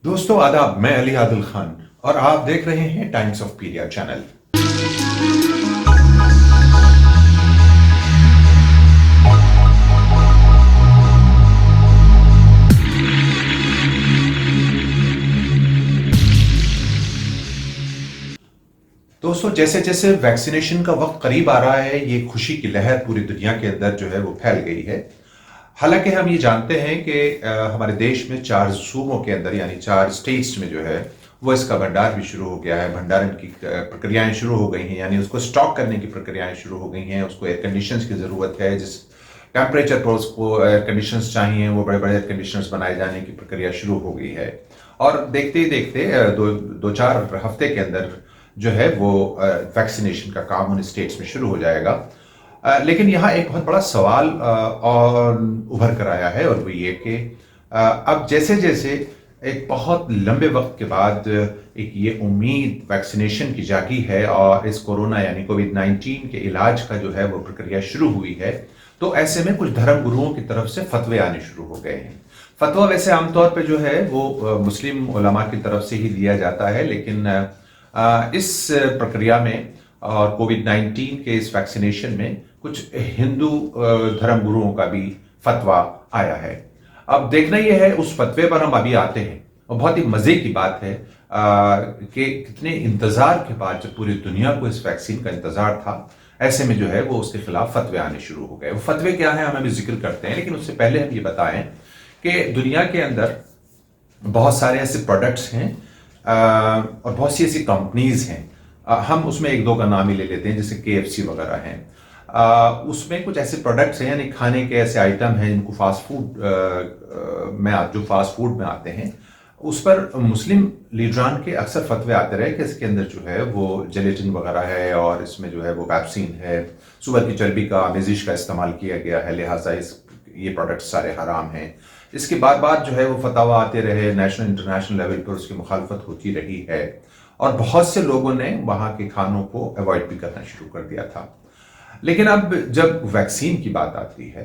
दोस्तों आदाब, मैं अली आदिल खान और आप देख रहे हैं टाइम्स ऑफ पीरियड चैनल। दोस्तों, जैसे जैसे वैक्सीनेशन का वक्त करीब आ रहा है, ये खुशी की लहर पूरी दुनिया के अंदर जो है वो फैल गई है। हालांकि हम ये जानते हैं कि हमारे देश में 4 सूबों के अंदर यानी 4 स्टेट्स में जो है वो इसका भंडार भी शुरू हो गया है। भंडारण की प्रक्रियाएं शुरू हो गई हैं, यानी उसको स्टॉक करने की प्रक्रियाएं शुरू हो गई हैं। उसको एयर कंडीशंस की ज़रूरत है, जिस टेम्परेचर पर उसको एयर कंडीशंस चाहिए वो बड़े बड़े एयर कंडीशंस बनाए जाने की प्रक्रिया शुरू हो गई है। और देखते ही देखते दो चार हफ्ते के अंदर जो है वो वैक्सीनेशन का काम उन स्टेट्स में शुरू हो जाएगा। लेकिन यहाँ एक बहुत बड़ा सवाल और उभर कर आया है, और वो ये कि अब जैसे जैसे एक बहुत लंबे वक्त के बाद एक ये उम्मीद वैक्सीनेशन की जागी है और इस कोरोना यानी कोविड-19 के इलाज का जो है वो प्रक्रिया शुरू हुई है, तो ऐसे में कुछ धर्म गुरुओं की तरफ से फतवे आने शुरू हो गए हैं। फतवा वैसे आमतौर पे जो है वो मुस्लिम उलमा की तरफ से ही दिया जाता है, लेकिन इस प्रक्रिया में और कोविड-19 के इस वैक्सीनेशन में कुछ हिंदू धर्म गुरुओं का भी फतवा आया है। अब देखना यह है, उस फतवे पर हम अभी आते हैं। और बहुत ही मजे की बात है कि कितने इंतजार के बाद जब पूरी दुनिया को इस वैक्सीन का इंतजार था, ऐसे में जो है वो उसके खिलाफ फतवे आने शुरू हो गए। वो फतवे क्या है हम अभी जिक्र करते हैं, लेकिन उससे पहले हम ये बताएं कि दुनिया के अंदर बहुत सारे ऐसे प्रोडक्ट्स हैं और बहुत सी ऐसी कंपनीज हैं। हम उसमें एक दो का नाम ही ले लेते हैं, जैसे KFC वगैरह हैं। उसमें कुछ ऐसे प्रोडक्ट्स हैं, यानी खाने के ऐसे आइटम हैं जिनको फास्ट फूड में जो फास्ट फूड में आते हैं, उस पर मुस्लिम लीडरान के अक्सर फतवे आते रहे कि इसके अंदर जो है वो जेलेटिन वगैरह है और इसमें जो है वो पैप्सिन है, सुअर की चर्बी का आमेजिश का इस्तेमाल किया गया है, लिहाजा ये प्रोडक्ट्स सारे हराम हैं। इसके बाद बाद जो है वो फतवा आते रहे, नेशनल इंटरनेशनल लेवल पर उसकी मुखालफत होती रही है और बहुत से लोगों ने वहाँ के खानों को अवॉइड भी करना शुरू कर दिया था। लेकिन अब जब वैक्सीन की बात आती है,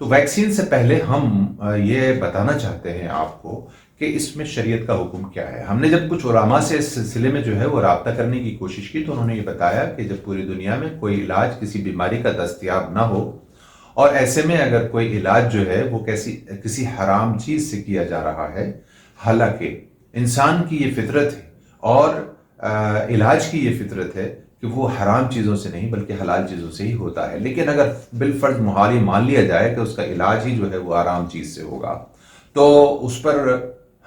तो वैक्सीन से पहले हम ये बताना चाहते हैं आपको कि इसमें शरीयत का हुक्म क्या है। हमने जब कुछ उलामा से इस सिलसिले में जो है वो राब्ता करने की कोशिश की, तो उन्होंने ये बताया कि जब पूरी दुनिया में कोई इलाज किसी बीमारी का दस्तयाब ना हो और ऐसे में अगर कोई इलाज जो है वो किसी हराम चीज से किया जा रहा है, हालांकि इंसान की ये फितरत है और इलाज की ये फितरत है कि वो हराम चीज़ों से नहीं बल्कि हलाल चीज़ों से ही होता है। लेकिन अगर बिलफर्ज मुहाली मान लिया जाए कि उसका इलाज ही जो है वो हराम चीज़ से होगा, तो उस पर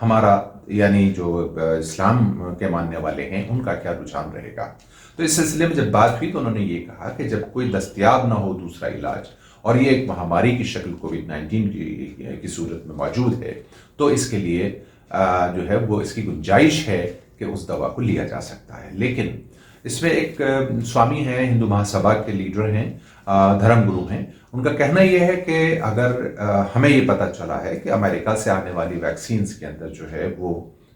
हमारा यानी जो इस्लाम के मानने वाले हैं उनका क्या रुझान रहेगा। तो इस सिलसिले में जब बात हुई तो उन्होंने ये कहा कि जब कोई दस्तयाब ना हो दूसरा इलाज और ये एक महामारी की शक्ल कोविड-19 की सूरत में मौजूद है, तो इसके लिए जो है वो इसकी गुंजाइश है कि उस दवा को लिया जा सकता है। लेकिन इसमें एक स्वामी हैं, हिंदू महासभा के लीडर हैं, धर्म गुरु हैं। उनका कहना यह है कि अगर हमें ये पता चला है कि अमेरिका से आने वाली वैक्सीन्स के अंदर जो है वो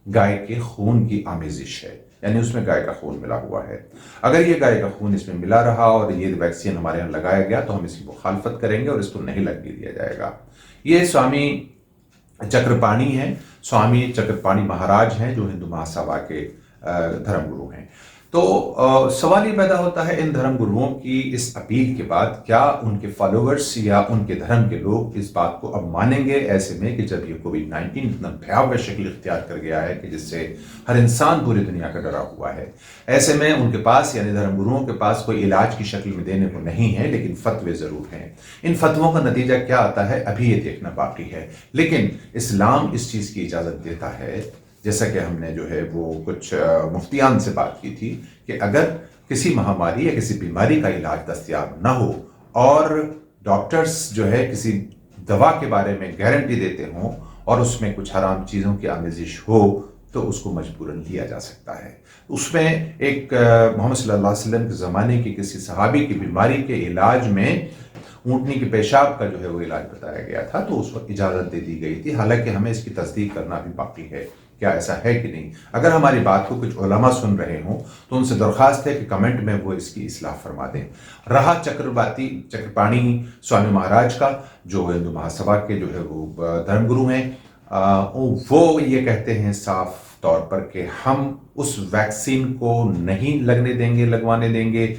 गाय के खून की आमेजिश है, यानी उसमें गाय का खून मिला हुआ है, अगर ये गाय का खून इसमें मिला रहा और ये वैक्सीन हमारे यहाँ लगाया गया तो हम इसकी मुखालफत करेंगे और इसको नहीं लगने दिया जाएगा। ये स्वामी चक्रपाणी हैं, स्वामी चक्रपाणी महाराज हैं, जो हिंदू महासभा के धर्म गुरु हैं। तो सवाल ये पैदा होता है, इन धर्म गुरुओं की इस अपील के बाद क्या उनके फॉलोअर्स या उनके धर्म के लोग इस बात को अब मानेंगे, ऐसे में कि जब ये कोविड-19 इतना भयावह शक्ल इख्तियार कर गया है कि जिससे हर इंसान पूरी दुनिया का डरा हुआ है। ऐसे में उनके पास यानी धर्म गुरुओं के पास कोई इलाज की शक्ल में देने को नहीं है, लेकिन फतवे जरूर हैं। इन फतवों का नतीजा क्या आता है अभी ये देखना बाकी है। लेकिन इस्लाम इस चीज की इजाजत देता है, जैसा कि हमने जो है वो कुछ मुफ्तियान से बात की थी, कि अगर किसी महामारी या किसी बीमारी का इलाज दस्तयाब ना हो और डॉक्टर्स जो है किसी दवा के बारे में गारंटी देते हों और उसमें कुछ हराम चीज़ों की आमेजिश हो, तो उसको मजबूरन लिया जा सकता है। उसमें एक मोहम्मद सल्लल्लाहु अलैहि वसल्लम के ज़माने की किसी सहाबी की बीमारी के इलाज में ऊँटनी के पेशाब का जो है वो इलाज बताया गया था, तो उस वक्त इजाज़त दे दी गई थी। हालांकि हमें इसकी तस्दीक करना भी बाकी है, क्या ऐसा है कि नहीं। अगर हमारी बात को कुछ उलमा सुन रहे हों तो उनसे दरख्वास्त है कि कमेंट में वो इसकी इस्लाह फरमा दें। रहा चक्रपाणी स्वामी महाराज का, जो हिंदू महासभा के जो है वो धर्मगुरु हैं, وہ یہ کہتے ہیں صاف طور پر کہ ہم اس ویکسین کو نہیں لگوانے دیں گے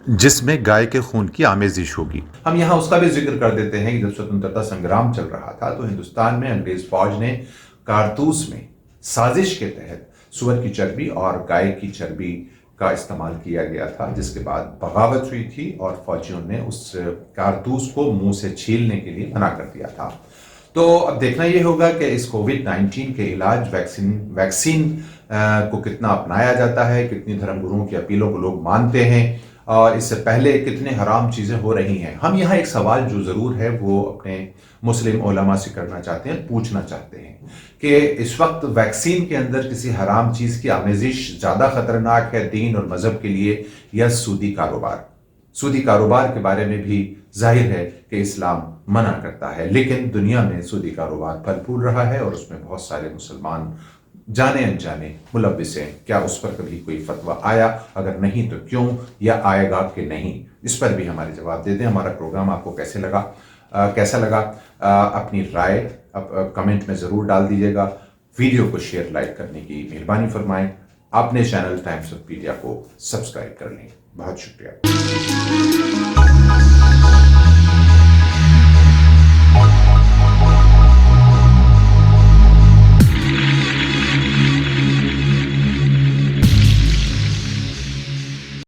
جس میں گائے کے خون کی آمیزش ہوگی۔ ہم یہاں اس کا بھی ذکر کر دیتے ہیں کہ جب سوتنترتا سنگرام چل رہا تھا تو ہندوستان میں انگریز فوج نے کارتوس میں سازش کے تحت سور کی چربی اور گائے کی چربی کا استعمال کیا گیا تھا، جس کے بعد بغاوت ہوئی تھی اور فوجیوں نے اس کارتوس کو منہ سے چھیلنے کے لیے منع کر دیا تھا۔ تو اب دیکھنا یہ ہوگا کہ اس کووڈ-19 کے علاج ویکسین کو کتنا اپنایا جاتا ہے، کتنی دھرم گروؤں کی اپیلوں کو لوگ مانتے ہیں، اور اس سے پہلے کتنے حرام چیزیں ہو رہی ہیں۔ ہم یہاں ایک سوال جو ضرور ہے وہ اپنے مسلم علماء سے کرنا چاہتے ہیں، پوچھنا چاہتے ہیں کہ اس وقت ویکسین کے اندر کسی حرام چیز کی آمیزش زیادہ خطرناک ہے دین اور مذہب کے لیے، یا سودی کاروبار؟ سودی کاروبار کے بارے میں بھی ظاہر ہے کہ اسلام منع کرتا ہے، لیکن دنیا میں سودی کاروبار پھل پھول رہا ہے اور اس میں بہت سارے مسلمان جانے انجانے ملوث ہیں۔ کیا اس پر کبھی کوئی فتویٰ آیا؟ اگر نہیں تو کیوں، یا آئے گا کہ نہیں؟ اس پر بھی ہمارے جواب دے دیں۔ ہمارا پروگرام آپ کو کیسا لگا اپنی رائے کمنٹ میں ضرور ڈال دیجیے گا۔ ویڈیو کو شیئر لائک کرنے کی مہربانی فرمائیں۔ اپنے چینل ٹائمز آف پیڈیا کو سبسکرائب کر لیں۔ بہت شکریہ۔